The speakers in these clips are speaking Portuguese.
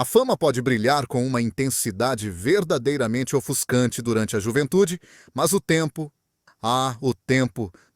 A fama pode brilhar com uma intensidade verdadeiramente ofuscante durante a juventude, mas o tempo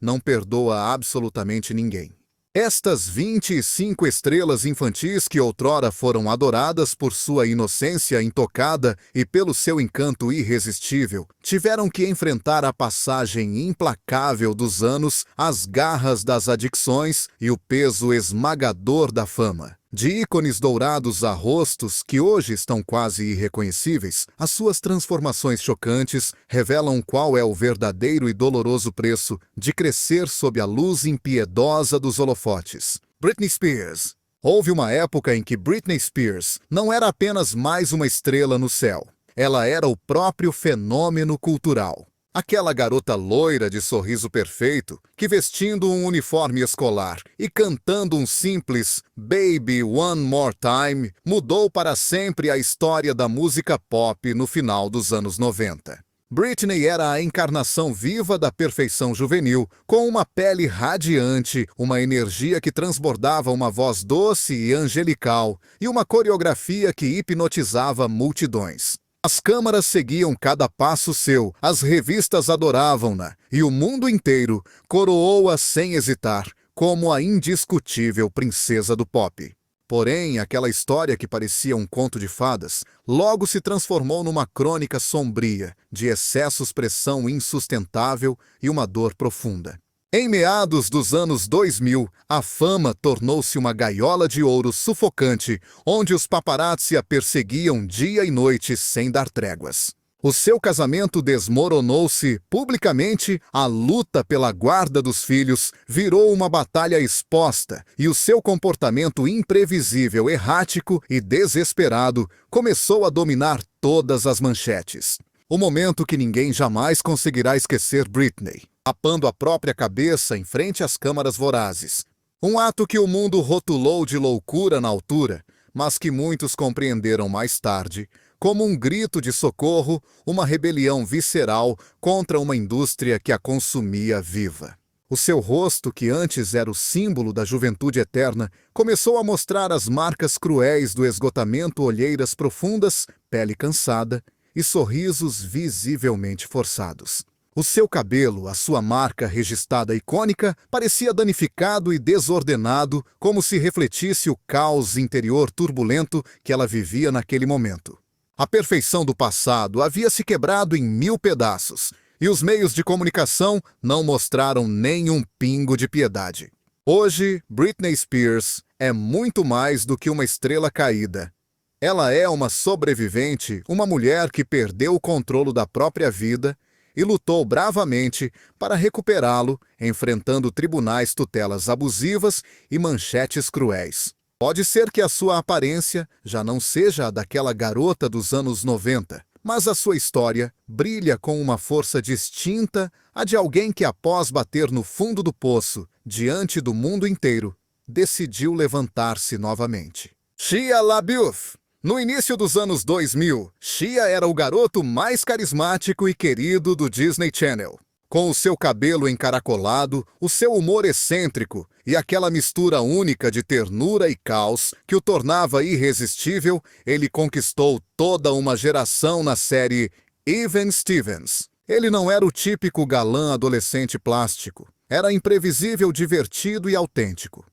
não perdoa absolutamente ninguém. Estas 25 estrelas infantis que outrora foram adoradas por sua inocência intocada e pelo seu encanto irresistível, tiveram que enfrentar a passagem implacável dos anos, as garras das adicções e o peso esmagador da fama. De ícones dourados a rostos que hoje estão quase irreconhecíveis, as suas transformações chocantes revelam qual é o verdadeiro e doloroso preço de crescer sob a luz impiedosa dos holofotes. Britney Spears. Houve uma época em que Britney Spears não era apenas mais uma estrela no céu. Ela era o próprio fenômeno cultural. Aquela garota loira de sorriso perfeito, que vestindo um uniforme escolar e cantando um simples Baby One More Time, mudou para sempre a história da música pop no final dos anos 90. Britney era a encarnação viva da perfeição juvenil, com uma pele radiante, uma energia que transbordava uma voz doce e angelical e uma coreografia que hipnotizava multidões. As câmaras seguiam cada passo seu, as revistas adoravam-na, e o mundo inteiro coroou-a sem hesitar, como a indiscutível princesa do pop. Porém, aquela história que parecia um conto de fadas, logo se transformou numa crônica sombria, de excessos, pressão insustentável e uma dor profunda. Em meados dos anos 2000, a fama tornou-se uma gaiola de ouro sufocante, onde os paparazzi a perseguiam dia e noite sem dar tréguas. O seu casamento desmoronou-se publicamente, a luta pela guarda dos filhos virou uma batalha exposta e o seu comportamento imprevisível, errático e desesperado começou a dominar todas as manchetes. O momento que ninguém jamais conseguirá esquecer Britney, rapando a própria cabeça em frente às câmaras vorazes. Um ato que o mundo rotulou de loucura na altura, mas que muitos compreenderam mais tarde como um grito de socorro, uma rebelião visceral contra uma indústria que a consumia viva. O seu rosto, que antes era o símbolo da juventude eterna, começou a mostrar as marcas cruéis do esgotamento, olheiras profundas, pele cansada e sorrisos visivelmente forçados. O seu cabelo, a sua marca registrada icônica, parecia danificado e desordenado, como se refletisse o caos interior turbulento que ela vivia naquele momento. A perfeição do passado havia se quebrado em 1000 pedaços, e os meios de comunicação não mostraram nem um pingo de piedade. Hoje, Britney Spears é muito mais do que uma estrela caída. Ela é uma sobrevivente, uma mulher que perdeu o controle da própria vida e lutou bravamente para recuperá-lo, enfrentando tribunais, tutelas abusivas e manchetes cruéis. Pode ser que a sua aparência já não seja a daquela garota dos anos 90, mas a sua história brilha com uma força distinta à de alguém que, após bater no fundo do poço, diante do mundo inteiro, decidiu levantar-se novamente. Shia LaBeouf. No início dos anos 2000, Shia era o garoto mais carismático e querido do Disney Channel. Com o seu cabelo encaracolado, o seu humor excêntrico e aquela mistura única de ternura e caos que o tornava irresistível, ele conquistou toda uma geração na série Even Stevens. Ele não era o típico galã adolescente plástico. Era imprevisível, divertido e autêntico.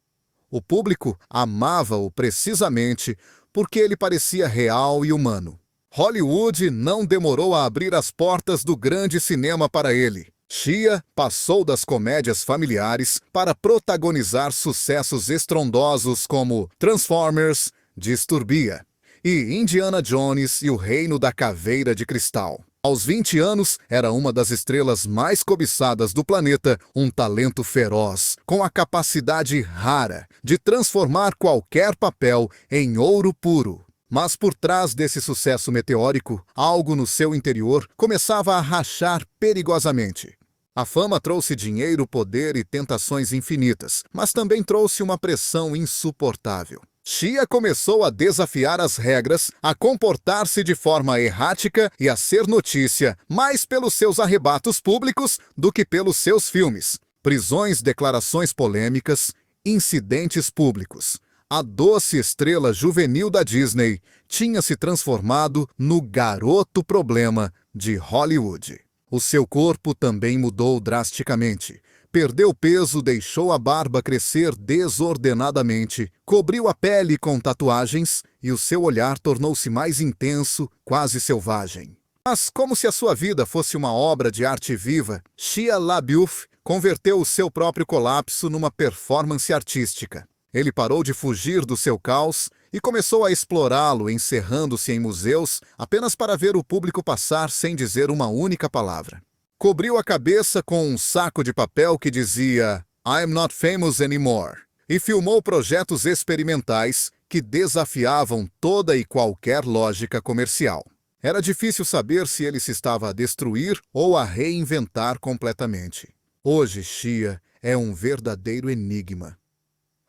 O público amava-o precisamente porque ele parecia real e humano. Hollywood não demorou a abrir as portas do grande cinema para ele. Shia passou das comédias familiares para protagonizar sucessos estrondosos como Transformers, Disturbia e Indiana Jones e o Reino da Caveira de Cristal. Aos 20 anos, era uma das estrelas mais cobiçadas do planeta, um talento feroz, com a capacidade rara de transformar qualquer papel em ouro puro. Mas por trás desse sucesso meteórico, algo no seu interior começava a rachar perigosamente. A fama trouxe dinheiro, poder e tentações infinitas, mas também trouxe uma pressão insuportável. Shia começou a desafiar as regras, a comportar-se de forma errática e a ser notícia mais pelos seus arrebatos públicos do que pelos seus filmes. Prisões, declarações polêmicas, incidentes públicos. A doce estrela juvenil da Disney tinha se transformado no garoto problema de Hollywood. O seu corpo também mudou drasticamente. Perdeu peso, deixou a barba crescer desordenadamente, cobriu a pele com tatuagens e o seu olhar tornou-se mais intenso, quase selvagem. Mas, como se a sua vida fosse uma obra de arte viva, Shia LaBeouf converteu o seu próprio colapso numa performance artística. Ele parou de fugir do seu caos e começou a explorá-lo, encerrando-se em museus apenas para ver o público passar sem dizer uma única palavra. Cobriu a cabeça com um saco de papel que dizia "I'm not famous anymore" e filmou projetos experimentais que desafiavam toda e qualquer lógica comercial. Era difícil saber se ele se estava a destruir ou a reinventar completamente. Hoje, Shia é um verdadeiro enigma.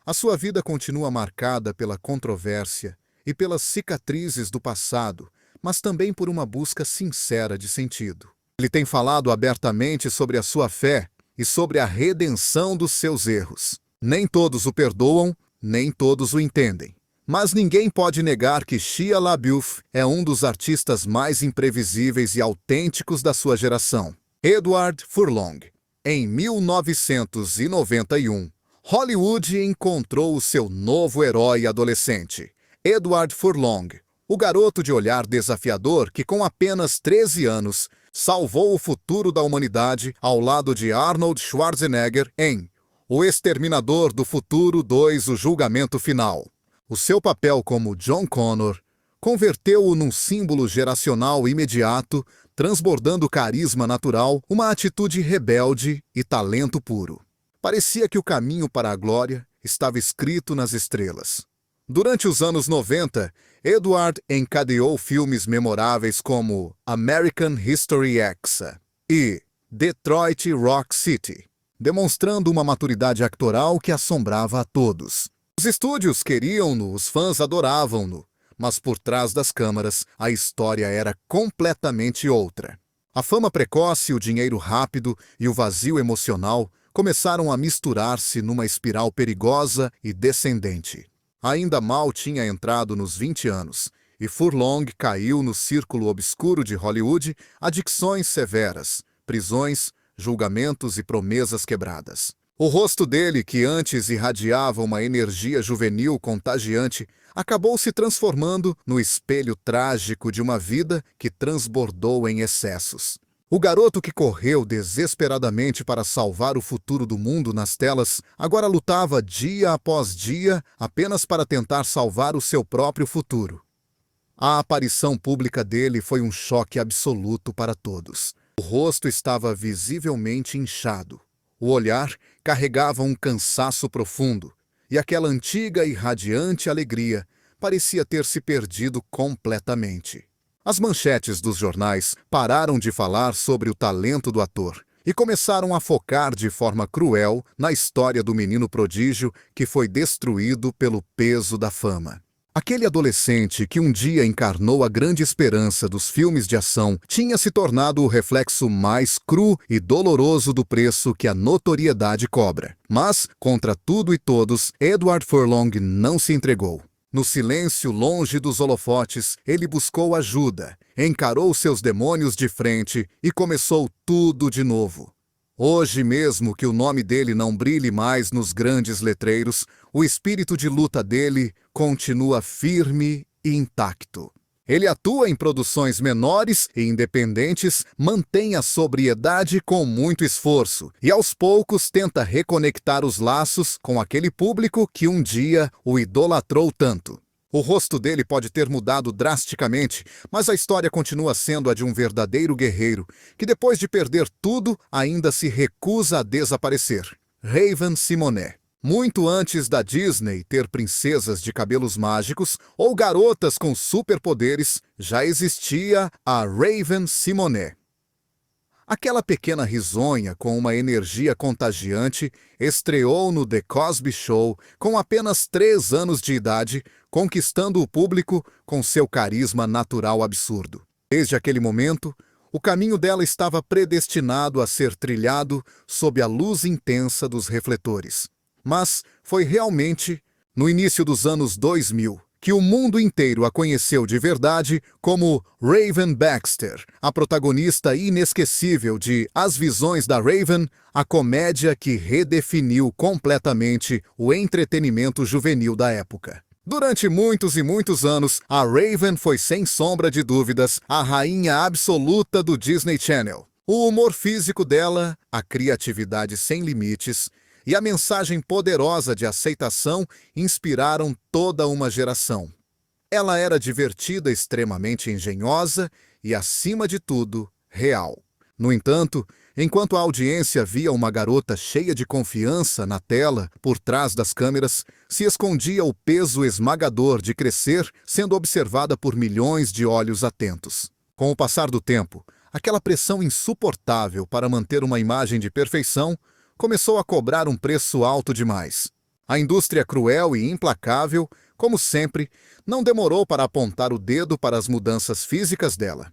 A sua vida continua marcada pela controvérsia e pelas cicatrizes do passado, mas também por uma busca sincera de sentido. Ele tem falado abertamente sobre a sua fé e sobre a redenção dos seus erros. Nem todos o perdoam, nem todos o entendem. Mas ninguém pode negar que Shia LaBeouf é um dos artistas mais imprevisíveis e autênticos da sua geração. Edward Furlong. Em 1991, Hollywood encontrou o seu novo herói adolescente, Edward Furlong, o garoto de olhar desafiador que, com apenas 13 anos, salvou o futuro da humanidade ao lado de Arnold Schwarzenegger em O Exterminador do Futuro 2: O Julgamento Final. O seu papel como John Connor converteu-o num símbolo geracional imediato, transbordando carisma natural, uma atitude rebelde e talento puro. Parecia que o caminho para a glória estava escrito nas estrelas. Durante os anos 90, Edward encadeou filmes memoráveis como American History X e Detroit Rock City, demonstrando uma maturidade actoral que assombrava a todos. Os estúdios queriam-no, os fãs adoravam-no, mas por trás das câmaras a história era completamente outra. A fama precoce, o dinheiro rápido e o vazio emocional começaram a misturar-se numa espiral perigosa e descendente. Ainda mal tinha entrado nos 20 anos, e Furlong caiu no círculo obscuro de Hollywood, adicções severas, prisões, julgamentos e promessas quebradas. O rosto dele, que antes irradiava uma energia juvenil contagiante, acabou se transformando no espelho trágico de uma vida que transbordou em excessos. O garoto que correu desesperadamente para salvar o futuro do mundo nas telas, agora lutava dia após dia apenas para tentar salvar o seu próprio futuro. A aparição pública dele foi um choque absoluto para todos. O rosto estava visivelmente inchado. O olhar carregava um cansaço profundo, e aquela antiga e radiante alegria parecia ter se perdido completamente. As manchetes dos jornais pararam de falar sobre o talento do ator e começaram a focar de forma cruel na história do menino prodígio que foi destruído pelo peso da fama. Aquele adolescente que um dia encarnou a grande esperança dos filmes de ação tinha se tornado o reflexo mais cru e doloroso do preço que a notoriedade cobra. Mas, contra tudo e todos, Edward Furlong não se entregou. No silêncio, longe dos holofotes, ele buscou ajuda, encarou seus demônios de frente e começou tudo de novo. Hoje, mesmo que o nome dele não brilhe mais nos grandes letreiros, o espírito de luta dele continua firme e intacto. Ele atua em produções menores e independentes, mantém a sobriedade com muito esforço e, aos poucos, tenta reconectar os laços com aquele público que um dia o idolatrou tanto. O rosto dele pode ter mudado drasticamente, mas a história continua sendo a de um verdadeiro guerreiro, que depois de perder tudo, ainda se recusa a desaparecer. Raven-Symoné. Muito antes da Disney ter princesas de cabelos mágicos ou garotas com superpoderes, já existia a Raven-Symoné. Aquela pequena risonha com uma energia contagiante estreou no The Cosby Show com apenas 3 anos de idade, conquistando o público com seu carisma natural absurdo. Desde aquele momento, o caminho dela estava predestinado a ser trilhado sob a luz intensa dos refletores. Mas foi realmente No início dos anos 2000, que o mundo inteiro a conheceu de verdade como Raven Baxter, a protagonista inesquecível de As Visões da Raven, a comédia que redefiniu completamente o entretenimento juvenil da época. Durante muitos e muitos anos, a Raven foi, sem sombra de dúvidas, a rainha absoluta do Disney Channel. O humor físico dela, a criatividade sem limites e a mensagem poderosa de aceitação inspiraram toda uma geração. Ela era divertida, extremamente engenhosa e, acima de tudo, real. No entanto, enquanto a audiência via uma garota cheia de confiança na tela, por trás das câmeras, se escondia o peso esmagador de crescer, sendo observada por milhões de olhos atentos. Com o passar do tempo, aquela pressão insuportável para manter uma imagem de perfeição começou a cobrar um preço alto demais. A indústria cruel e implacável, como sempre, não demorou para apontar o dedo para as mudanças físicas dela.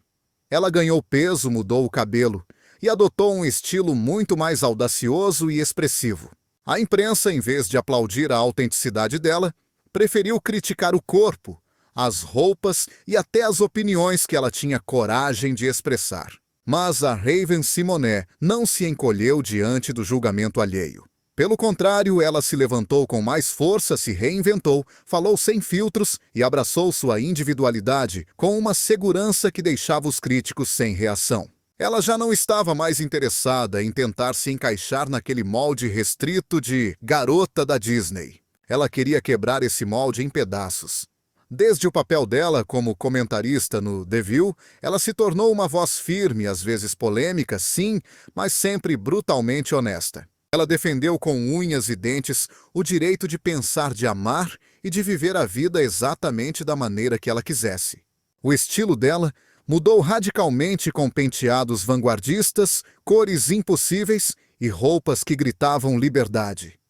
Ela ganhou peso, mudou o cabelo e adotou um estilo muito mais audacioso e expressivo. A imprensa, em vez de aplaudir a autenticidade dela, preferiu criticar o corpo, as roupas e até as opiniões que ela tinha coragem de expressar. Mas a Raven-Symoné não se encolheu diante do julgamento alheio. Pelo contrário, ela se levantou com mais força, se reinventou, falou sem filtros e abraçou sua individualidade com uma segurança que deixava os críticos sem reação. Ela já não estava mais interessada em tentar se encaixar naquele molde restrito de garota da Disney. Ela queria quebrar esse molde em pedaços. Desde o papel dela como comentarista no The View, ela se tornou uma voz firme, às vezes polêmica, sim, mas sempre brutalmente honesta. Ela defendeu com unhas e dentes o direito de pensar, de amar e de viver a vida exatamente da maneira que ela quisesse. O estilo dela mudou radicalmente com penteados vanguardistas, cores impossíveis e roupas que gritavam liberdade.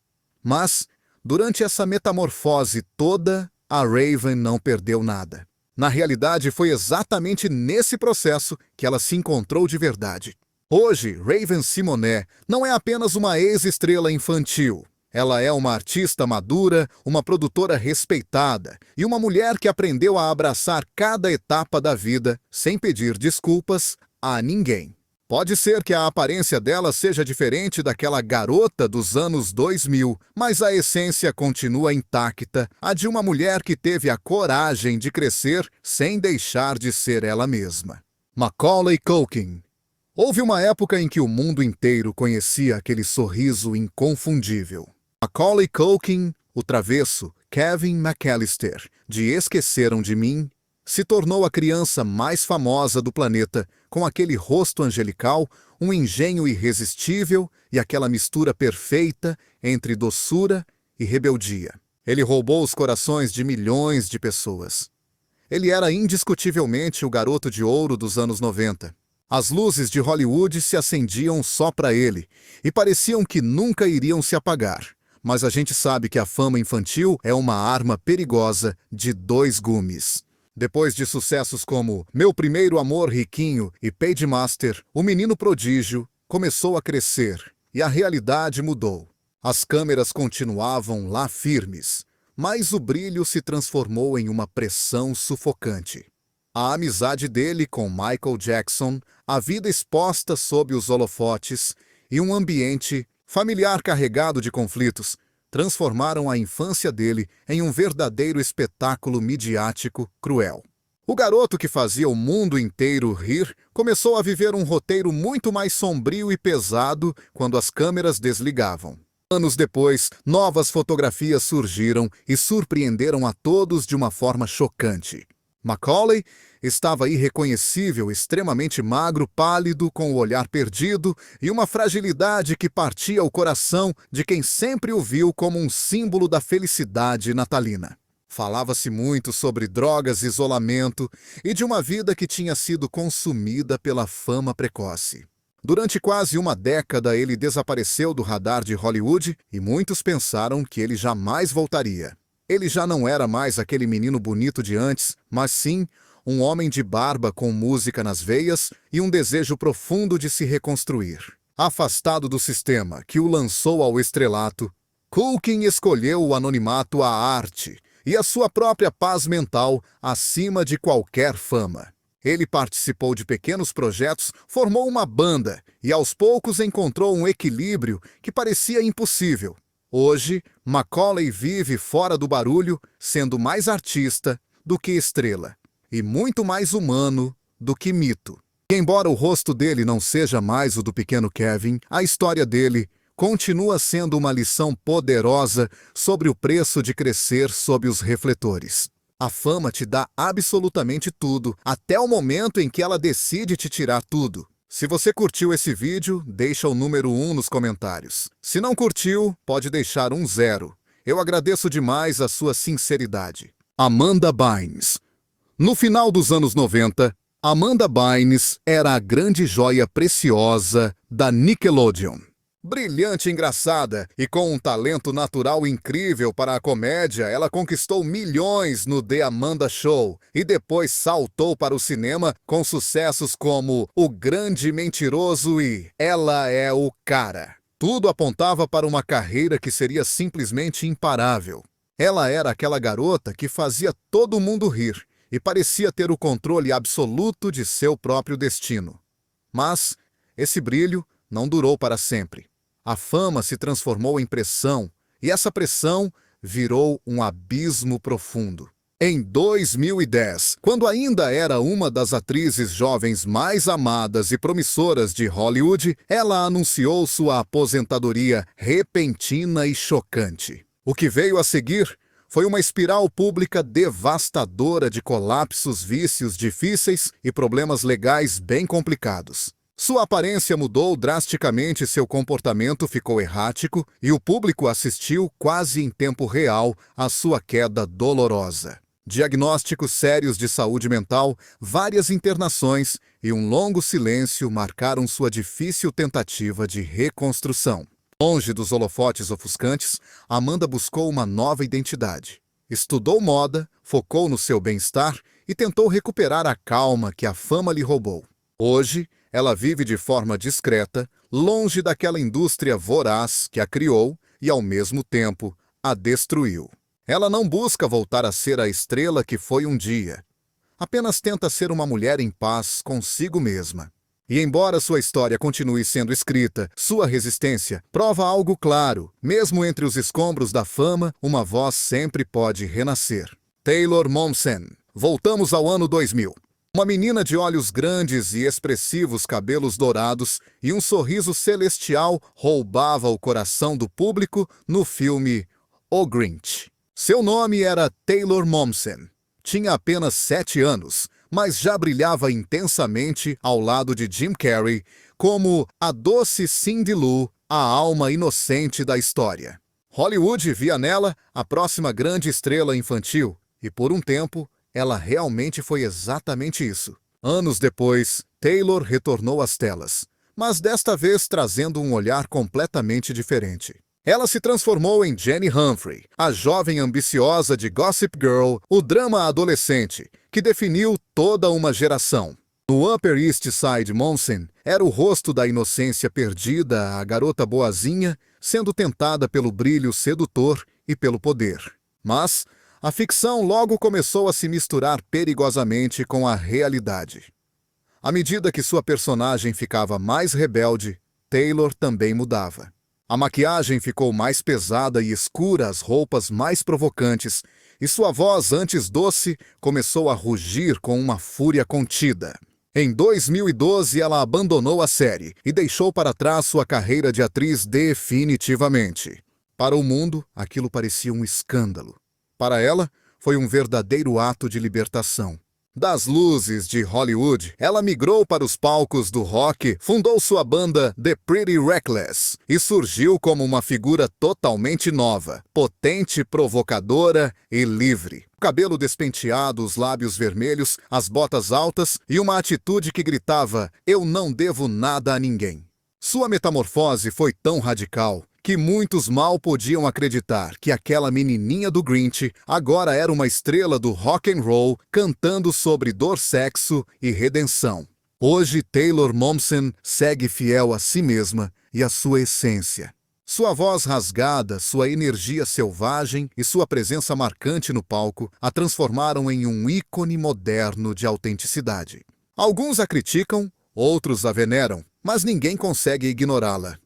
Mas, durante essa metamorfose toda, a Raven não perdeu nada. Na realidade, foi exatamente nesse processo que ela se encontrou de verdade. Hoje, Raven-Symoné não é apenas uma ex-estrela infantil. Ela é uma artista madura, uma produtora respeitada e uma mulher que aprendeu a abraçar cada etapa da vida sem pedir desculpas a ninguém. Pode ser que a aparência dela seja diferente daquela garota dos anos 2000, mas a essência continua intacta, a de uma mulher que teve a coragem de crescer sem deixar de ser ela mesma. Macaulay Culkin. Houve uma época em que o mundo inteiro conhecia aquele sorriso inconfundível. Macaulay Culkin, o travesso Kevin McAllister, de Esqueceram de Mim, se tornou a criança mais famosa do planeta, com aquele rosto angelical, um engenho irresistível e aquela mistura perfeita entre doçura e rebeldia. Ele roubou os corações de milhões de pessoas. Ele era indiscutivelmente o garoto de ouro dos anos 90. As luzes de Hollywood se acendiam só para ele e pareciam que nunca iriam se apagar. Mas a gente sabe que a fama infantil é uma arma perigosa de dois gumes. Depois de sucessos como Meu Primeiro Amor Riquinho e Page Master, o menino prodígio começou a crescer e a realidade mudou. As câmeras continuavam lá firmes, mas o brilho se transformou em uma pressão sufocante. A amizade dele com Michael Jackson, a vida exposta sob os holofotes e um ambiente familiar carregado de conflitos transformaram a infância dele em um verdadeiro espetáculo midiático cruel. O garoto que fazia o mundo inteiro rir começou a viver um roteiro muito mais sombrio e pesado quando as câmeras desligavam. Anos depois, novas fotografias surgiram e surpreenderam a todos de uma forma chocante. Macaulay estava irreconhecível, extremamente magro, pálido, com o olhar perdido e uma fragilidade que partia o coração de quem sempre o viu como um símbolo da felicidade natalina. Falava-se muito sobre drogas, isolamento e de uma vida que tinha sido consumida pela fama precoce. Durante quase uma década ele desapareceu do radar de Hollywood e muitos pensaram que ele jamais voltaria. Ele já não era mais aquele menino bonito de antes, mas sim um homem de barba com música nas veias e um desejo profundo de se reconstruir. Afastado do sistema que o lançou ao estrelato, Culkin escolheu o anonimato à arte e a sua própria paz mental acima de qualquer fama. Ele participou de pequenos projetos, formou uma banda e aos poucos encontrou um equilíbrio que parecia impossível. Hoje, Macaulay vive fora do barulho, sendo mais artista do que estrela e muito mais humano do que mito. E embora o rosto dele não seja mais o do pequeno Kevin, a história dele continua sendo uma lição poderosa sobre o preço de crescer sob os refletores. A fama te dá absolutamente tudo, até o momento em que ela decide te tirar tudo. Se você curtiu esse vídeo, deixa o número 1 nos comentários. Se não curtiu, pode deixar um 0. Eu agradeço demais a sua sinceridade. Amanda Bynes. No final dos anos 90, Amanda Bynes era a grande joia preciosa da Nickelodeon. Brilhante e engraçada e com um talento natural incrível para a comédia, ela conquistou milhões no The Amanda Show e depois saltou para o cinema com sucessos como O Grande Mentiroso e Ela é o Cara. Tudo apontava para uma carreira que seria simplesmente imparável. Ela era aquela garota que fazia todo mundo rir e parecia ter o controle absoluto de seu próprio destino. Mas esse brilho não durou para sempre. A fama se transformou em pressão, e essa pressão virou um abismo profundo. Em 2010, quando ainda era uma das atrizes jovens mais amadas e promissoras de Hollywood, ela anunciou sua aposentadoria repentina e chocante. O que veio a seguir foi uma espiral pública devastadora de colapsos, vícios difíceis e problemas legais bem complicados. Sua aparência mudou drasticamente, seu comportamento ficou errático e o público assistiu quase em tempo real à sua queda dolorosa. Diagnósticos sérios de saúde mental, várias internações e um longo silêncio marcaram sua difícil tentativa de reconstrução. Longe dos holofotes ofuscantes, Amanda buscou uma nova identidade. Estudou moda, focou no seu bem-estar e tentou recuperar a calma que a fama lhe roubou. Hoje, ela vive de forma discreta, longe daquela indústria voraz que a criou e, ao mesmo tempo, a destruiu. Ela não busca voltar a ser a estrela que foi um dia. Apenas tenta ser uma mulher em paz consigo mesma. E embora sua história continue sendo escrita, sua resistência prova algo claro. Mesmo entre os escombros da fama, uma voz sempre pode renascer. Taylor Momsen. Voltamos ao ano 2000. Uma menina de olhos grandes e expressivos cabelos dourados e um sorriso celestial roubava o coração do público no filme O Grinch. Seu nome era Taylor Momsen. Tinha apenas 7 anos, mas já brilhava intensamente ao lado de Jim Carrey como a doce Cindy Lou, a alma inocente da história. Hollywood via nela a próxima grande estrela infantil e, por um tempo, ela realmente foi exatamente isso. Anos depois, Taylor retornou às telas, mas desta vez trazendo um olhar completamente diferente. Ela se transformou em Jenny Humphrey, a jovem ambiciosa de Gossip Girl, o drama adolescente, que definiu toda uma geração. No Upper East Side, Momsen era o rosto da inocência perdida, a garota boazinha, sendo tentada pelo brilho sedutor e pelo poder. Mas a ficção logo começou a se misturar perigosamente com a realidade. À medida que sua personagem ficava mais rebelde, Taylor também mudava. A maquiagem ficou mais pesada e escura, as roupas mais provocantes, e sua voz, antes doce, começou a rugir com uma fúria contida. Em 2012, ela abandonou a série e deixou para trás sua carreira de atriz definitivamente. Para o mundo, aquilo parecia um escândalo. Para ela, foi um verdadeiro ato de libertação. Das luzes de Hollywood, ela migrou para os palcos do rock, fundou sua banda The Pretty Reckless e surgiu como uma figura totalmente nova, potente, provocadora e livre. O cabelo despenteado, os lábios vermelhos, as botas altas e uma atitude que gritava: "Eu não devo nada a ninguém". Sua metamorfose foi tão radical que muitos mal podiam acreditar que aquela menininha do Grinch agora era uma estrela do rock and roll cantando sobre dor, sexo e redenção. Hoje, Taylor Momsen segue fiel a si mesma e à sua essência. Sua voz rasgada, sua energia selvagem e sua presença marcante no palco a transformaram em um ícone moderno de autenticidade. Alguns a criticam, outros a veneram, mas ninguém consegue ignorá-la.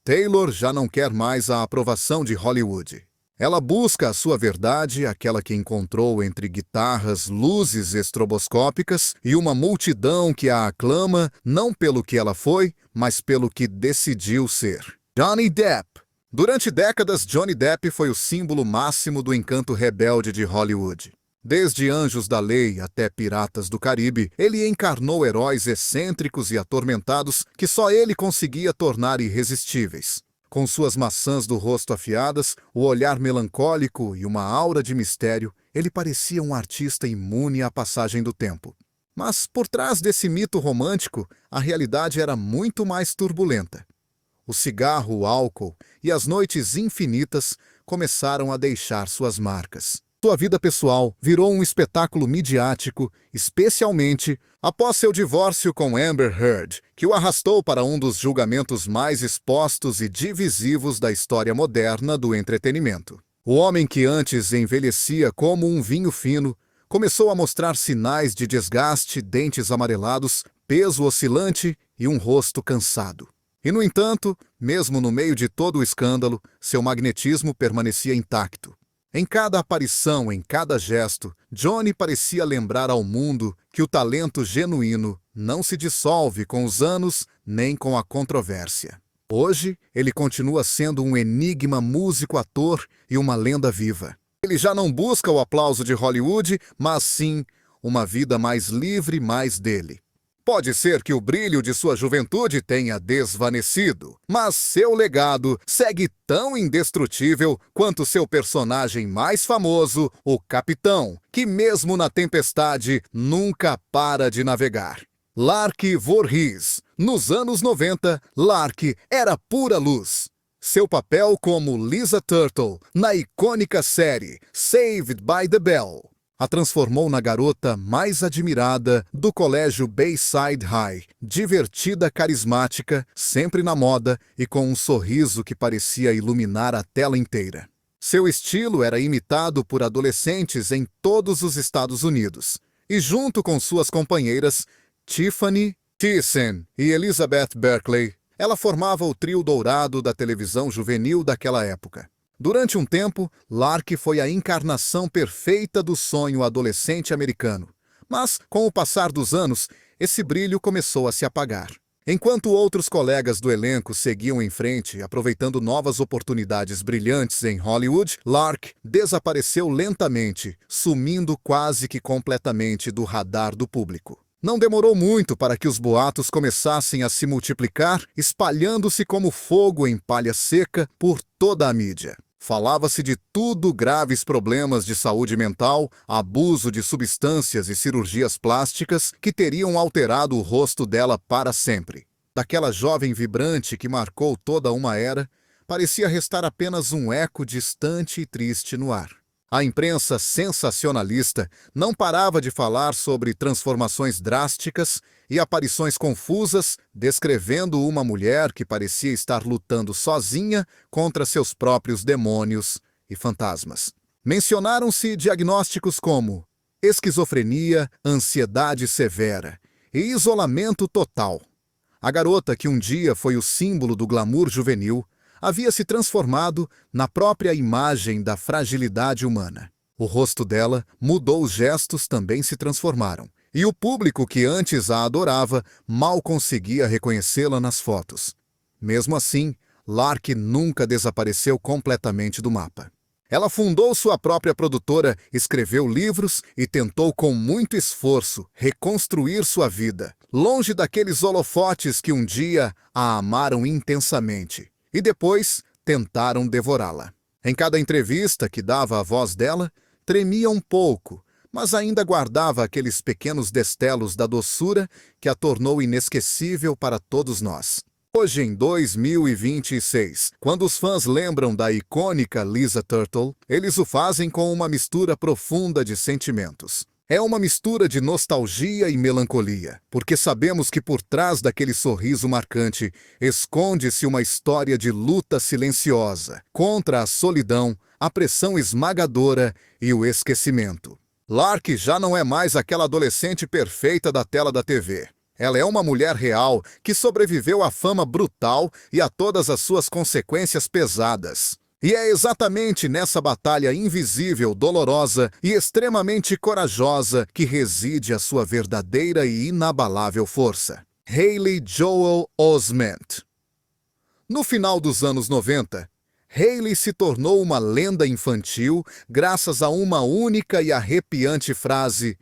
Taylor já não quer mais a aprovação de Hollywood. Ela busca a sua verdade, aquela que encontrou entre guitarras, luzes estroboscópicas e uma multidão que a aclama não pelo que ela foi, mas pelo que decidiu ser. Johnny Depp. Durante décadas, Johnny Depp foi o símbolo máximo do encanto rebelde de Hollywood. Desde Anjos da Lei até Piratas do Caribe, ele encarnou heróis excêntricos e atormentados que só ele conseguia tornar irresistíveis. Com suas maçãs do rosto afiadas, o olhar melancólico e uma aura de mistério, ele parecia um artista imune à passagem do tempo. Mas por trás desse mito romântico, a realidade era muito mais turbulenta. O cigarro, o álcool e as noites infinitas começaram a deixar suas marcas. Sua vida pessoal virou um espetáculo midiático, especialmente após seu divórcio com Amber Heard, que o arrastou para um dos julgamentos mais expostos e divisivos da história moderna do entretenimento. O homem que antes envelhecia como um vinho fino começou a mostrar sinais de desgaste, dentes amarelados, peso oscilante e um rosto cansado. E, no entanto, mesmo no meio de todo o escândalo, seu magnetismo permanecia intacto. Em cada aparição, em cada gesto, Johnny parecia lembrar ao mundo que o talento genuíno não se dissolve com os anos nem com a controvérsia. Hoje, ele continua sendo um enigma músico-ator e uma lenda viva. Ele já não busca o aplauso de Hollywood, mas sim uma vida mais livre, mais dele. Pode ser que o brilho de sua juventude tenha desvanecido, mas seu legado segue tão indestrutível quanto seu personagem mais famoso, o Capitão, que mesmo na tempestade nunca para de navegar. Lark Voorhees. Nos anos 90, Lark era pura luz. Seu papel como Lisa Turtle na icônica série Saved by the Bell a transformou na garota mais admirada do colégio Bayside High, divertida, carismática, sempre na moda e com um sorriso que parecia iluminar a tela inteira. Seu estilo era imitado por adolescentes em todos os Estados Unidos, e junto com suas companheiras Tiffany Thiessen e Elizabeth Berkley, ela formava o trio dourado da televisão juvenil daquela época. Durante um tempo, Lark foi a encarnação perfeita do sonho adolescente americano. Mas, com o passar dos anos, esse brilho começou a se apagar. Enquanto outros colegas do elenco seguiam em frente, aproveitando novas oportunidades brilhantes em Hollywood, Lark desapareceu lentamente, sumindo quase que completamente do radar do público. Não demorou muito para que os boatos começassem a se multiplicar, espalhando-se como fogo em palha seca por toda a mídia. Falava-se de tudo: graves problemas de saúde mental, abuso de substâncias e cirurgias plásticas que teriam alterado o rosto dela para sempre. Daquela jovem vibrante que marcou toda uma era, parecia restar apenas um eco distante e triste no ar. A imprensa sensacionalista não parava de falar sobre transformações drásticas e aparições confusas, descrevendo uma mulher que parecia estar lutando sozinha contra seus próprios demônios e fantasmas. Mencionaram-se diagnósticos como esquizofrenia, ansiedade severa e isolamento total. A garota, que um dia foi o símbolo do glamour juvenil, havia se transformado na própria imagem da fragilidade humana. O rosto dela mudou, os gestos também se transformaram, e o público que antes a adorava mal conseguia reconhecê-la nas fotos. Mesmo assim, Lark nunca desapareceu completamente do mapa. Ela fundou sua própria produtora, escreveu livros e tentou com muito esforço reconstruir sua vida, longe daqueles holofotes que um dia a amaram intensamente e depois tentaram devorá-la. Em cada entrevista que dava a voz dela, tremia um pouco, mas ainda guardava aqueles pequenos destelos da doçura que a tornou inesquecível para todos nós. Hoje, em 2026, quando os fãs lembram da icônica Lisa Turtle, eles o fazem com uma mistura profunda de sentimentos. É uma mistura de nostalgia e melancolia, porque sabemos que por trás daquele sorriso marcante esconde-se uma história de luta silenciosa contra a solidão, a pressão esmagadora e o esquecimento. Lark já não é mais aquela adolescente perfeita da tela da TV. Ela é uma mulher real que sobreviveu à fama brutal e a todas as suas consequências pesadas. E é exatamente nessa batalha invisível, dolorosa e extremamente corajosa que reside a sua verdadeira e inabalável força. Haley Joel Osment. No final dos anos 90, Haley se tornou uma lenda infantil graças a uma única e arrepiante frase: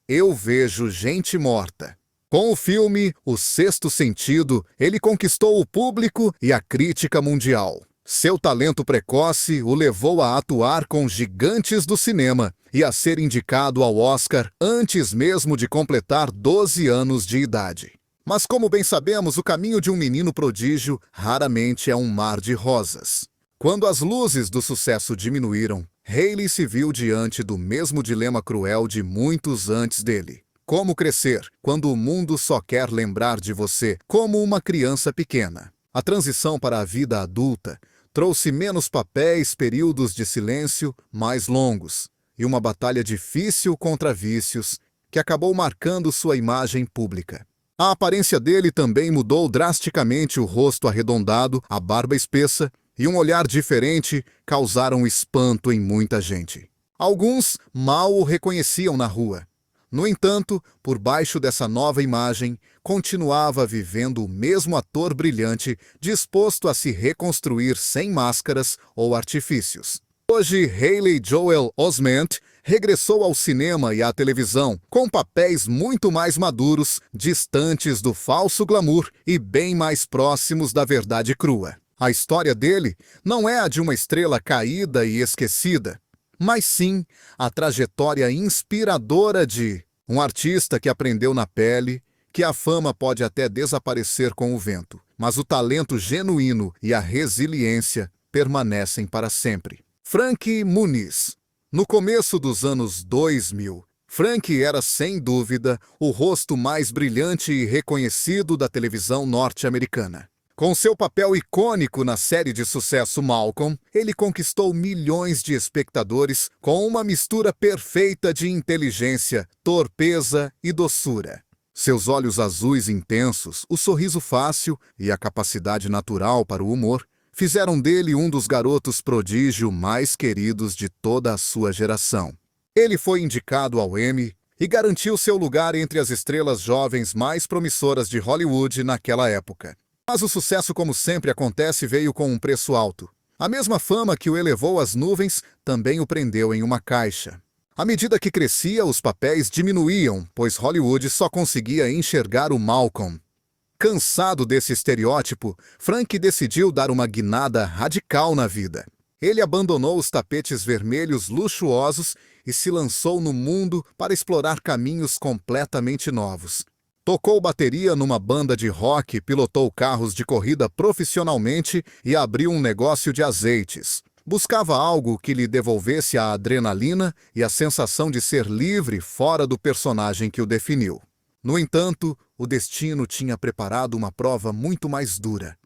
"Eu vejo gente morta". Com o filme O Sexto Sentido, ele conquistou o público e a crítica mundial. Seu talento precoce o levou a atuar com gigantes do cinema e a ser indicado ao Oscar antes mesmo de completar 12 anos de idade. Mas como bem sabemos, o caminho de um menino prodígio raramente é um mar de rosas. Quando as luzes do sucesso diminuíram, Haley se viu diante do mesmo dilema cruel de muitos antes dele. Como crescer quando o mundo só quer lembrar de você como uma criança pequena? A transição para a vida adulta trouxe menos papéis, períodos de silêncio mais longos e uma batalha difícil contra vícios que acabou marcando sua imagem pública. A aparência dele também mudou drasticamente. O rosto arredondado, a barba espessa e um olhar diferente causaram espanto em muita gente. Alguns mal o reconheciam na rua. No entanto, por baixo dessa nova imagem, continuava vivendo o mesmo ator brilhante, disposto a se reconstruir sem máscaras ou artifícios. Hoje, Haley Joel Osment regressou ao cinema e à televisão, com papéis muito mais maduros, distantes do falso glamour e bem mais próximos da verdade crua. A história dele não é a de uma estrela caída e esquecida, mas sim a trajetória inspiradora de um artista que aprendeu na pele que a fama pode até desaparecer com o vento, mas o talento genuíno e a resiliência permanecem para sempre. Frank Muniz. No começo dos anos 2000, Frank era sem dúvida o rosto mais brilhante e reconhecido da televisão norte-americana. Com seu papel icônico na série de sucesso Malcolm, ele conquistou milhões de espectadores com uma mistura perfeita de inteligência, torpeza e doçura. Seus olhos azuis intensos, o sorriso fácil e a capacidade natural para o humor fizeram dele um dos garotos prodígio mais queridos de toda a sua geração. Ele foi indicado ao Emmy e garantiu seu lugar entre as estrelas jovens mais promissoras de Hollywood naquela época. Mas o sucesso, como sempre acontece, veio com um preço alto. A mesma fama que o elevou às nuvens também o prendeu em uma caixa. À medida que crescia, os papéis diminuíam, pois Hollywood só conseguia enxergar o Malcolm. Cansado desse estereótipo, Frank decidiu dar uma guinada radical na vida. Ele abandonou os tapetes vermelhos luxuosos e se lançou no mundo para explorar caminhos completamente novos. Tocou bateria numa banda de rock, pilotou carros de corrida profissionalmente e abriu um negócio de azeites. Buscava algo que lhe devolvesse a adrenalina e a sensação de ser livre fora do personagem que o definiu. No entanto, o destino tinha preparado uma prova muito mais dura.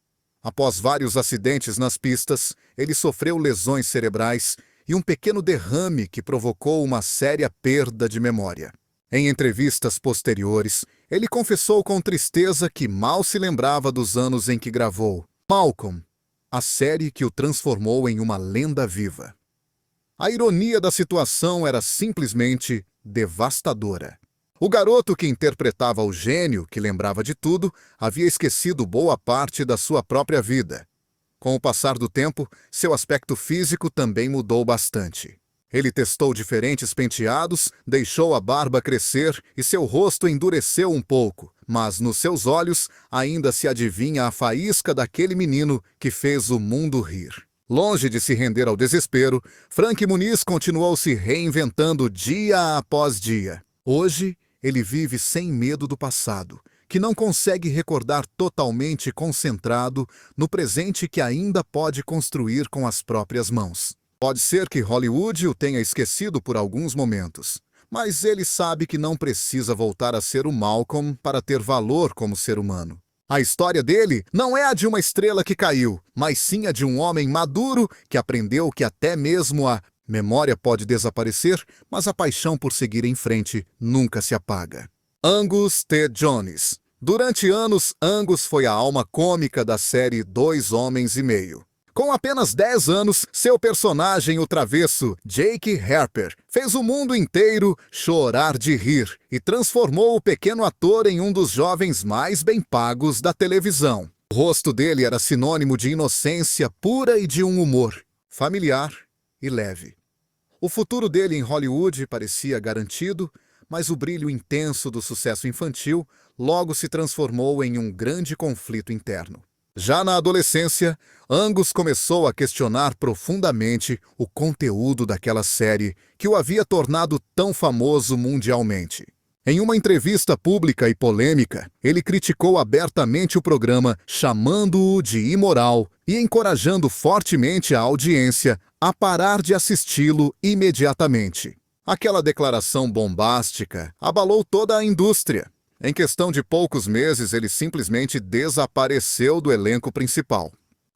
Após vários acidentes nas pistas, ele sofreu lesões cerebrais e um pequeno derrame que provocou uma séria perda de memória. Em entrevistas posteriores, ele confessou com tristeza que mal se lembrava dos anos em que gravou Malcolm, a série que o transformou em uma lenda viva. A ironia da situação era simplesmente devastadora. O garoto que interpretava o gênio, que lembrava de tudo, havia esquecido boa parte da sua própria vida. Com o passar do tempo, seu aspecto físico também mudou bastante. Ele testou diferentes penteados, deixou a barba crescer e seu rosto endureceu um pouco, mas nos seus olhos ainda se adivinha a faísca daquele menino que fez o mundo rir. Longe de se render ao desespero, Frank Muniz continuou se reinventando dia após dia. Hoje, ele vive sem medo do passado, que não consegue recordar, totalmente concentrado no presente que ainda pode construir com as próprias mãos. Pode ser que Hollywood o tenha esquecido por alguns momentos, Mas ele sabe que não precisa voltar a ser o Malcolm para ter valor como ser humano. A história dele não é a de uma estrela que caiu, mas sim a de um homem maduro que aprendeu que até mesmo a memória pode desaparecer, mas a paixão por seguir em frente nunca se apaga. Angus T. Jones. Durante anos, Angus foi a alma cômica da série Dois Homens e Meio. Com apenas 10 anos, seu personagem, o travesso Jake Harper, fez o mundo inteiro chorar de rir e transformou o pequeno ator em um dos jovens mais bem pagos da televisão. O rosto dele era sinônimo de inocência pura e de um humor familiar e leve. O futuro dele em Hollywood parecia garantido, mas o brilho intenso do sucesso infantil logo se transformou em um grande conflito interno. Já na adolescência, Angus começou a questionar profundamente o conteúdo daquela série que o havia tornado tão famoso mundialmente. Em uma entrevista pública e polêmica, ele criticou abertamente o programa, chamando-o de imoral e encorajando fortemente a audiência a parar de assisti-lo imediatamente. Aquela declaração bombástica abalou toda a indústria. Em questão de poucos meses, ele simplesmente desapareceu do elenco principal.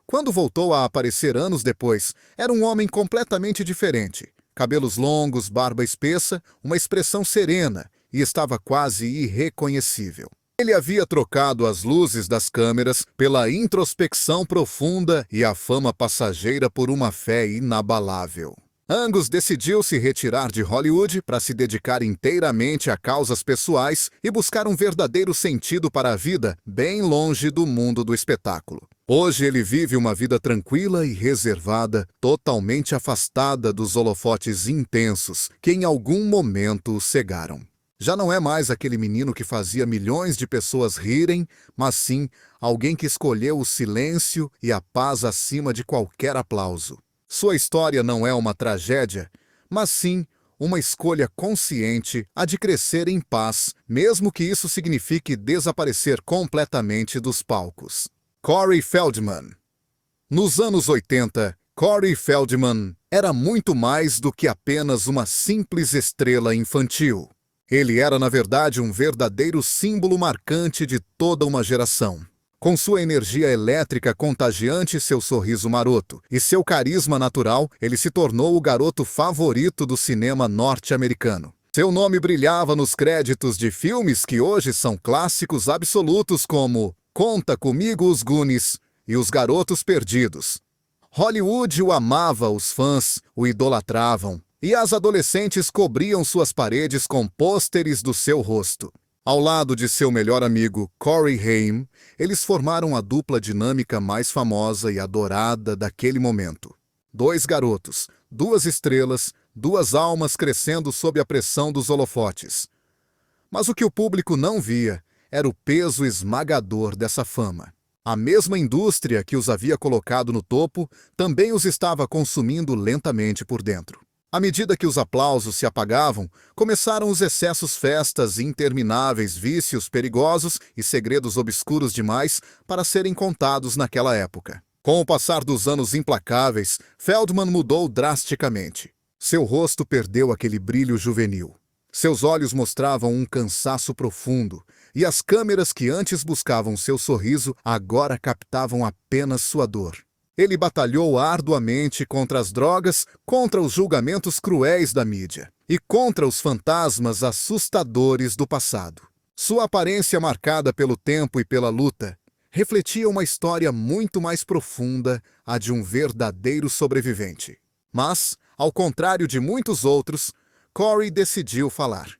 Quando voltou a aparecer anos depois, era um homem completamente diferente. Cabelos longos, barba espessa, uma expressão serena e estava quase irreconhecível. Ele havia trocado as luzes das câmeras pela introspecção profunda e a fama passageira por uma fé inabalável. Angus decidiu se retirar de Hollywood para se dedicar inteiramente a causas pessoais e buscar um verdadeiro sentido para a vida, bem longe do mundo do espetáculo. Hoje ele vive uma vida tranquila e reservada, totalmente afastada dos holofotes intensos que em algum momento o cegaram. Já não é mais aquele menino que fazia milhões de pessoas rirem, mas sim alguém que escolheu o silêncio e a paz acima de qualquer aplauso. Sua história não é uma tragédia, mas sim uma escolha consciente a de crescer em paz, mesmo que isso signifique desaparecer completamente dos palcos. Corey Feldman. Nos anos 80, Corey Feldman era muito mais do que apenas uma simples estrela infantil. Ele era, na verdade, um verdadeiro símbolo marcante de toda uma geração. Com sua energia elétrica contagiante, seu sorriso maroto e seu carisma natural, ele se tornou o garoto favorito do cinema norte-americano. Seu nome brilhava nos créditos de filmes que hoje são clássicos absolutos como Conta Comigo os Goonies e Os Garotos Perdidos. Hollywood o amava, os fãs o idolatravam e as adolescentes cobriam suas paredes com pôsteres do seu rosto. Ao lado de seu melhor amigo, Corey Haim, eles formaram a dupla dinâmica mais famosa e adorada daquele momento. Dois garotos, duas estrelas, duas almas crescendo sob a pressão dos holofotes. Mas o que o público não via era o peso esmagador dessa fama. A mesma indústria que os havia colocado no topo também os estava consumindo lentamente por dentro. À medida que os aplausos se apagavam, começaram os excessos, festas intermináveis, vícios perigosos e segredos obscuros demais para serem contados naquela época. Com o passar dos anos implacáveis, Feldman mudou drasticamente. Seu rosto perdeu aquele brilho juvenil. Seus olhos mostravam um cansaço profundo, e as câmeras que antes buscavam seu sorriso agora captavam apenas sua dor. Ele batalhou arduamente contra as drogas, contra os julgamentos cruéis da mídia e contra os fantasmas assustadores do passado. Sua aparência marcada pelo tempo e pela luta refletia uma história muito mais profunda, a de um verdadeiro sobrevivente. Mas, ao contrário de muitos outros, Corey decidiu falar.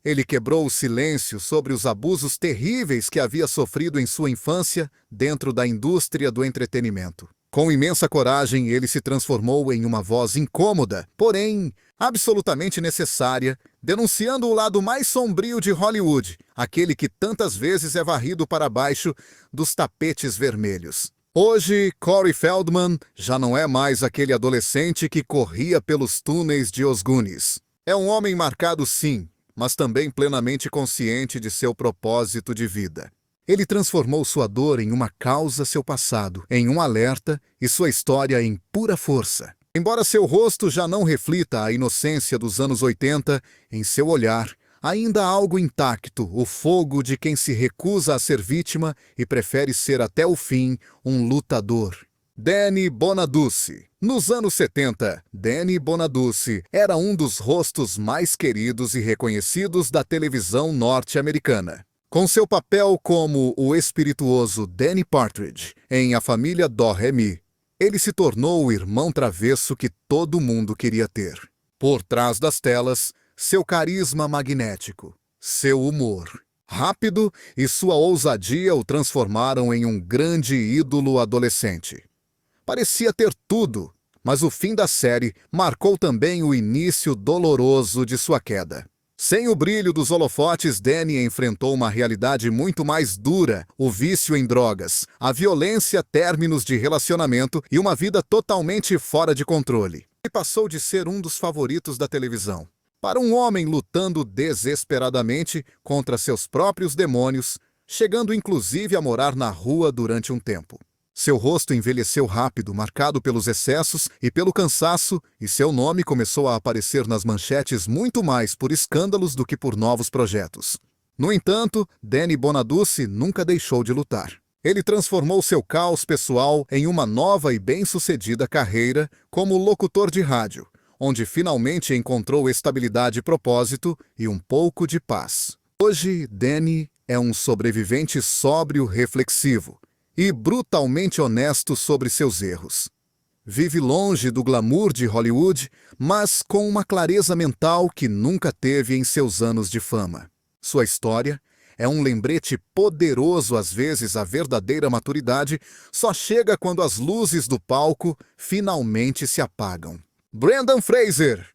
Ele quebrou o silêncio sobre os abusos terríveis que havia sofrido em sua infância dentro da indústria do entretenimento. Com imensa coragem, ele se transformou em uma voz incômoda, porém absolutamente necessária, denunciando o lado mais sombrio de Hollywood, aquele que tantas vezes é varrido para baixo dos tapetes vermelhos. Hoje, Corey Feldman já não é mais aquele adolescente que corria pelos túneis de Os Goonies. É um homem marcado, sim, mas também plenamente consciente de seu propósito de vida. Ele transformou sua dor em uma causa, seu passado em um alerta e sua história em pura força. Embora seu rosto já não reflita a inocência dos anos 80, em seu olhar ainda há algo intacto, o fogo de quem se recusa a ser vítima e prefere ser até o fim um lutador. Danny Bonaduce. Nos anos 70, Danny Bonaduce era um dos rostos mais queridos e reconhecidos da televisão norte-americana. Com seu papel como o espirituoso Danny Partridge em A Família Dó-Ré-Mi, ele se tornou o irmão travesso que todo mundo queria ter. Por trás das telas, seu carisma magnético, seu humor rápido e sua ousadia o transformaram em um grande ídolo adolescente. Parecia ter tudo, mas o fim da série marcou também o início doloroso de sua queda. Sem o brilho dos holofotes, Danny enfrentou uma realidade muito mais dura, o vício em drogas, a violência, términos de relacionamento e uma vida totalmente fora de controle. E passou de ser um dos favoritos da televisão para um homem lutando desesperadamente contra seus próprios demônios, chegando inclusive a morar na rua durante um tempo. Seu rosto envelheceu rápido, marcado pelos excessos e pelo cansaço, e seu nome começou a aparecer nas manchetes muito mais por escândalos do que por novos projetos. No entanto, Danny Bonaduce nunca deixou de lutar. Ele transformou seu caos pessoal em uma nova e bem-sucedida carreira como locutor de rádio, onde finalmente encontrou estabilidade e propósito e um pouco de paz. Hoje, Danny é um sobrevivente sóbrio, reflexivo e brutalmente honesto sobre seus erros. Vive longe do glamour de Hollywood, mas com uma clareza mental que nunca teve em seus anos de fama. Sua história é um lembrete poderoso, às vezes a verdadeira maturidade só chega quando as luzes do palco finalmente se apagam. Brendan Fraser.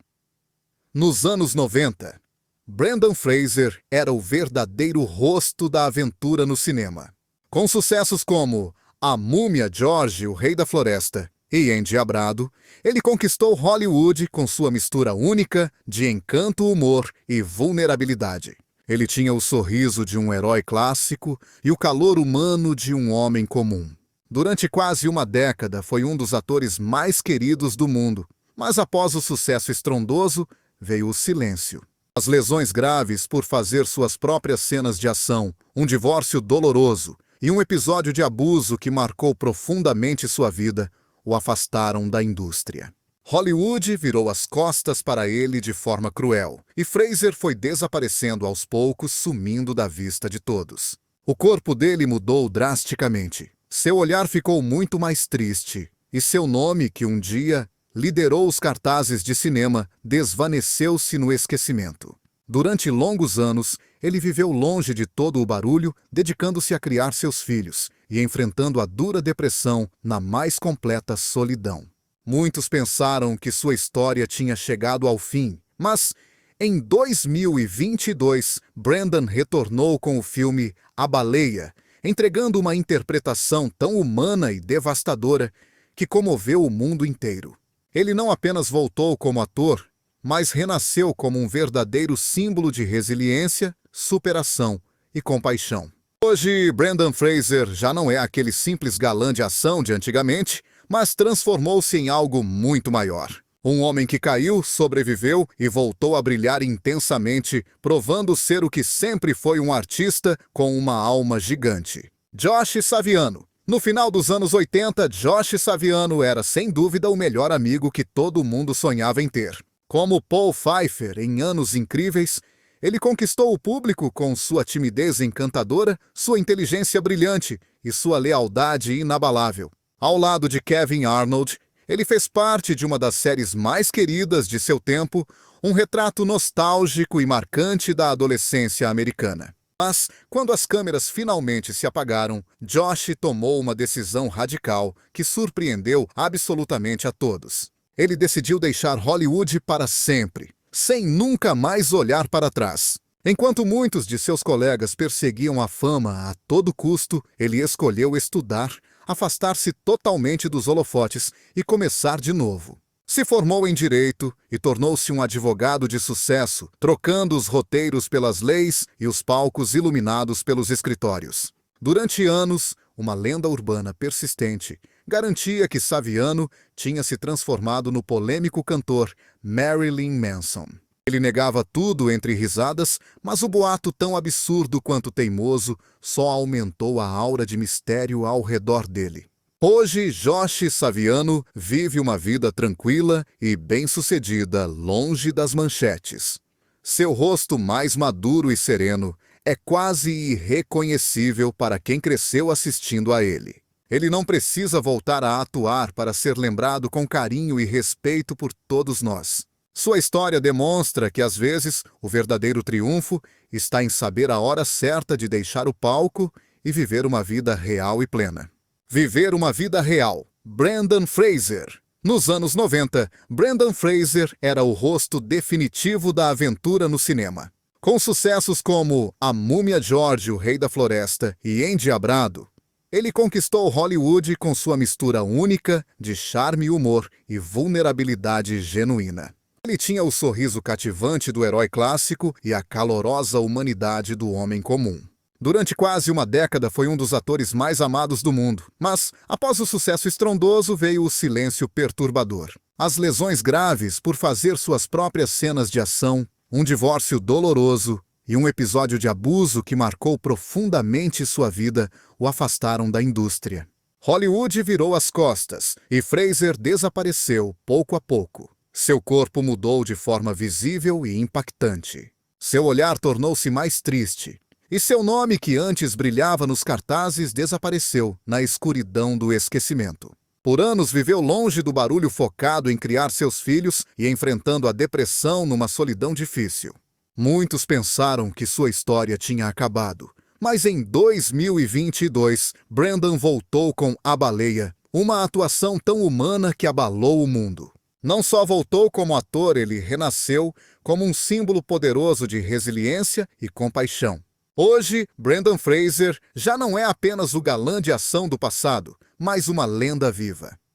Nos anos 90, Brendan Fraser era o verdadeiro rosto da aventura no cinema. Com sucessos como A Múmia, George, o Rei da Floresta e Endiabrado, ele conquistou Hollywood com sua mistura única de encanto, humor e vulnerabilidade. Ele tinha o sorriso de um herói clássico e o calor humano de um homem comum. Durante quase uma década, foi um dos atores mais queridos do mundo. Mas após o sucesso estrondoso, veio o silêncio. As lesões graves por fazer suas próprias cenas de ação, um divórcio doloroso e um episódio de abuso que marcou profundamente sua vida, o afastaram da indústria. Hollywood virou as costas para ele de forma cruel, e Fraser foi desaparecendo aos poucos, sumindo da vista de todos. O corpo dele mudou drasticamente. Seu olhar ficou muito mais triste, e seu nome, que um dia liderou os cartazes de cinema, desvaneceu-se no esquecimento. Durante longos anos, ele viveu longe de todo o barulho, dedicando-se a criar seus filhos e enfrentando a dura depressão na mais completa solidão. Muitos pensaram que sua história tinha chegado ao fim, mas em 2022, Brendan retornou com o filme A Baleia, entregando uma interpretação tão humana e devastadora que comoveu o mundo inteiro. Ele não apenas voltou como ator, mas renasceu como um verdadeiro símbolo de resiliência, superação e compaixão. Hoje, Brendan Fraser já não é aquele simples galã de ação de antigamente, mas transformou-se em algo muito maior. Um homem que caiu, sobreviveu e voltou a brilhar intensamente, provando ser o que sempre foi um artista com uma alma gigante. Josh Saviano. No final dos anos 80, Josh Saviano era sem dúvida o melhor amigo que todo mundo sonhava em ter. Como Paul Pfeiffer em Anos Incríveis, ele conquistou o público com sua timidez encantadora, sua inteligência brilhante e sua lealdade inabalável. Ao lado de Kevin Arnold, ele fez parte de uma das séries mais queridas de seu tempo, um retrato nostálgico e marcante da adolescência americana. Mas, quando as câmeras finalmente se apagaram, Josh tomou uma decisão radical que surpreendeu absolutamente a todos. Ele decidiu deixar Hollywood para sempre, sem nunca mais olhar para trás. Enquanto muitos de seus colegas perseguiam a fama a todo custo, ele escolheu estudar, afastar-se totalmente dos holofotes e começar de novo. Se formou em Direito e tornou-se um advogado de sucesso, trocando os roteiros pelas leis e os palcos iluminados pelos escritórios. Durante anos, uma lenda urbana persistente garantia que Saviano tinha se transformado no polêmico cantor Marilyn Manson. Ele negava tudo entre risadas, mas o boato tão absurdo quanto teimoso só aumentou a aura de mistério ao redor dele. Hoje, Josh Saviano vive uma vida tranquila e bem-sucedida longe das manchetes. Seu rosto mais maduro e sereno é quase irreconhecível para quem cresceu assistindo a ele. Ele não precisa voltar a atuar para ser lembrado com carinho e respeito por todos nós. Sua história demonstra que, às vezes, o verdadeiro triunfo está em saber a hora certa de deixar o palco e viver uma vida real e plena. Viver uma vida real. Brendan Fraser. Nos anos 90, Brendan Fraser era o rosto definitivo da aventura no cinema. Com sucessos como A Múmia George, o Rei da Floresta e Endiabrado, ele conquistou Hollywood com sua mistura única de charme e humor e vulnerabilidade genuína. Ele tinha o sorriso cativante do herói clássico e a calorosa humanidade do homem comum. Durante quase uma década foi um dos atores mais amados do mundo, mas, após o sucesso estrondoso, veio o silêncio perturbador. As lesões graves por fazer suas próprias cenas de ação, um divórcio doloroso e um episódio de abuso que marcou profundamente sua vida o afastaram da indústria. Hollywood virou as costas e Fraser desapareceu pouco a pouco. Seu corpo mudou de forma visível e impactante. Seu olhar tornou-se mais triste. E seu nome, que antes brilhava nos cartazes, desapareceu na escuridão do esquecimento. Por anos viveu longe do barulho, focado em criar seus filhos e enfrentando a depressão numa solidão difícil. Muitos pensaram que sua história tinha acabado. Mas em 2022, Brendan voltou com A Baleia, uma atuação tão humana que abalou o mundo. Não só voltou como ator, ele renasceu como um símbolo poderoso de resiliência e compaixão. Hoje, Brendan Fraser já não é apenas o galã de ação do passado, mas uma lenda viva.